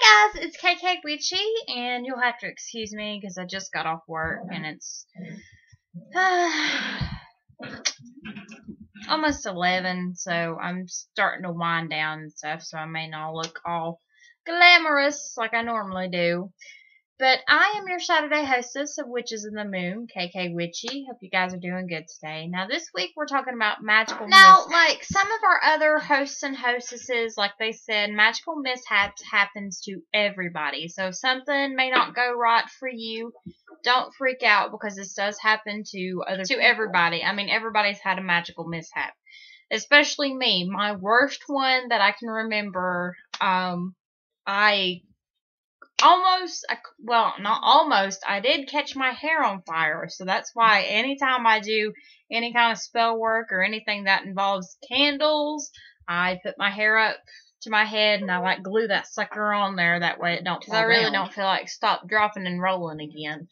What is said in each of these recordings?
Hey guys, it's KK Witchy, and you'll have to excuse me because I just got off work and it's almost 11, so I'm starting to wind down and stuff, so I may not look all glamorous like I normally do. But I am your Saturday hostess of Witches in the Moon, KK Witchy. Hope you guys are doing good today. Now, this week we're talking about magical mishaps. Like some of our other hosts and hostesses, like they said, magical mishaps happens to everybody. So if something may not go right for you, don't freak out because this does happen to everybody. I mean, everybody's had a magical mishap. Especially me. My worst one that I can remember, I did catch my hair on fire. So that's why anytime I do any kind of spell work or anything that involves candles, I put my hair up to my head and I glue that sucker on there. That way it don't fall down. 'Cause I really don't feel like stop, dropping, and rolling again.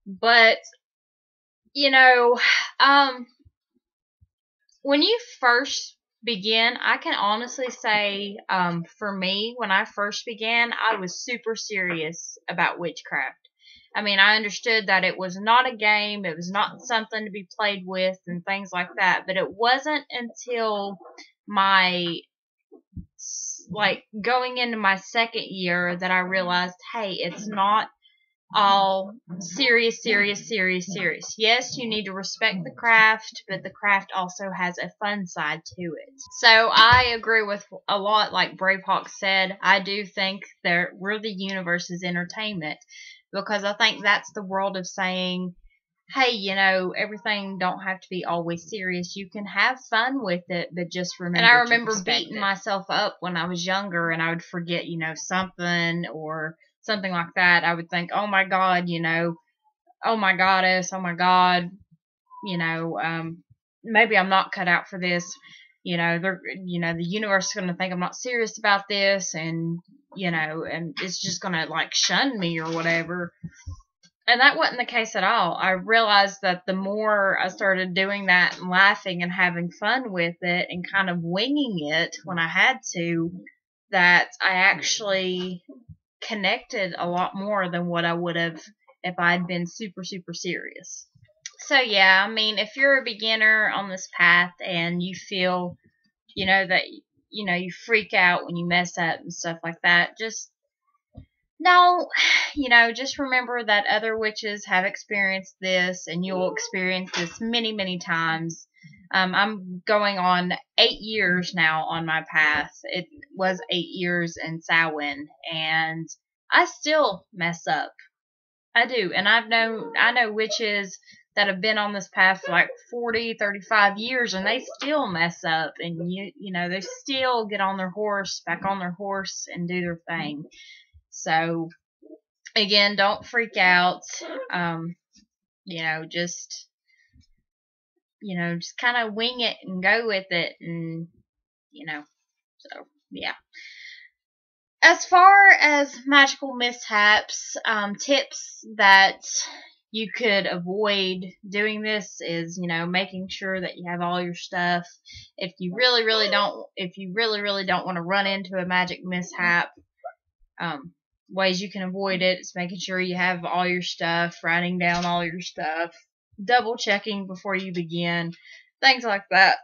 But, when you first begin, I can honestly say, for me, when I first began, I was super serious about witchcraft. I mean, I understood that it was not a game, it was not something to be played with and things like that, but it wasn't until my, going into my second year that I realized, hey, it's not all serious. Yes, you need to respect the craft, but the craft also has a fun side to it. So I agree with a lot, like Bravehawk said. I do think we're the universe's entertainment, because I think that's the world of saying, hey, everything don't have to be always serious. You can have fun with it, but just remember. And I remember beating myself up when I was younger, and I would forget, something or something like that. I would think, oh my God, oh my goddess, oh my God, maybe I'm not cut out for this. The universe is going to think I'm not serious about this, and, and it's just going to shun me or whatever. And that wasn't the case at all. I realized that the more I started doing that and laughing and having fun with it and kind of winging it when I had to, that I actually connected a lot more than what I would have if I'd been super serious. So yeah, I mean, if you're a beginner on this path and you feel, that, you freak out when you mess up and stuff like that, just remember that other witches have experienced this and you'll experience this many times. I'm going on 8 years now on my path. It was 8 years in Samhain, and I still mess up. I do, and I know witches that have been on this path for 40, 35 years, and they still mess up, and they still get on their horse, back on their horse, and do their thing. So, again, don't freak out. Just kind of wing it and go with it, and, so, yeah. As far as magical mishaps, tips that you could avoid doing this is, making sure that you have all your stuff. If you really don't want to run into a magic mishap, ways you can avoid it is making sure you have all your stuff, writing down all your stuff, double checking before you begin, things like that.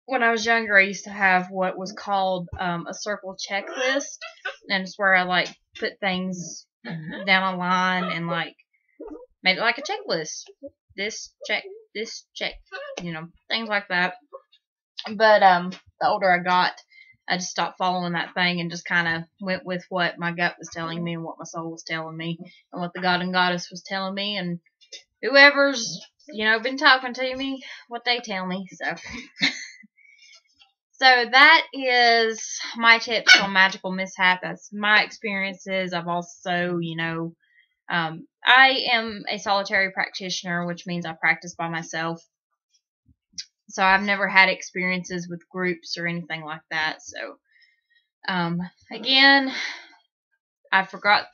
When I was younger, I used to have what was called a circle checklist, and it's where I put things down a line and made it like a checklist. This check, things like that. But the older I got, I just stopped following that thing and just kind of went with what my gut was telling me and what my soul was telling me and what the God and Goddess was telling me and whoever's, been talking to me, what they tell me. So that is my tips on magical mishap. That's my experiences. I've also, I am a solitary practitioner, which means I practice by myself. So I've never had experiences with groups or anything like that. So, again, I forgot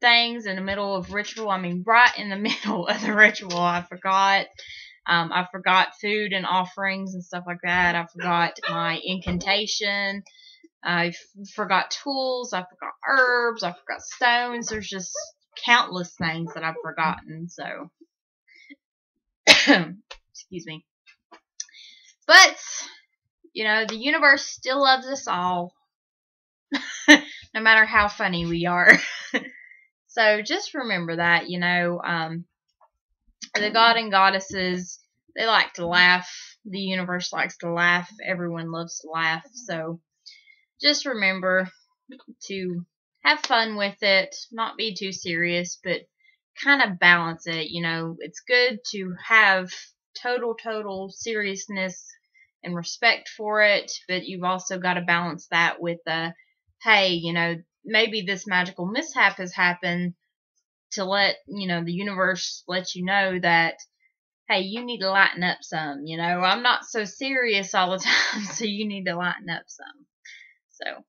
things in the middle of ritual. I mean, right in the middle of the ritual, I forgot. I forgot food and offerings and stuff like that. I forgot my incantation. I forgot tools, I forgot herbs, I forgot stones. There's just countless things that I've forgotten, so excuse me. But, you know, the universe still loves us all, no matter how funny we are. So just remember that, you know, the god and goddesses, they like to laugh. The universe likes to laugh. Everyone loves to laugh. So just remember to have fun with it, not be too serious, but kind of balance it. You know, it's good to have total seriousness and respect for it, but you've also got to balance that with hey, you know, maybe this magical mishap has happened to let, you know, the universe let you know that, hey, you need to lighten up some. You know, I'm not so serious all the time, so you need to lighten up some. So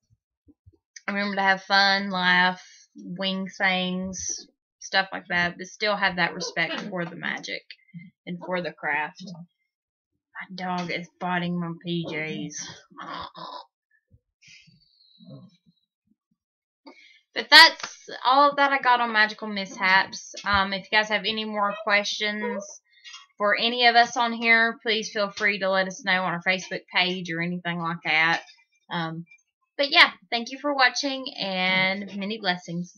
remember to have fun, laugh, wing things, stuff like that, but still have that respect for the magic and for the craft. My dog is biting my PJs. But that's all that I got on magical mishaps. If you guys have any more questions for any of us on here, please feel free to let us know on our Facebook page or anything like that. But yeah, thank you for watching, and many blessings.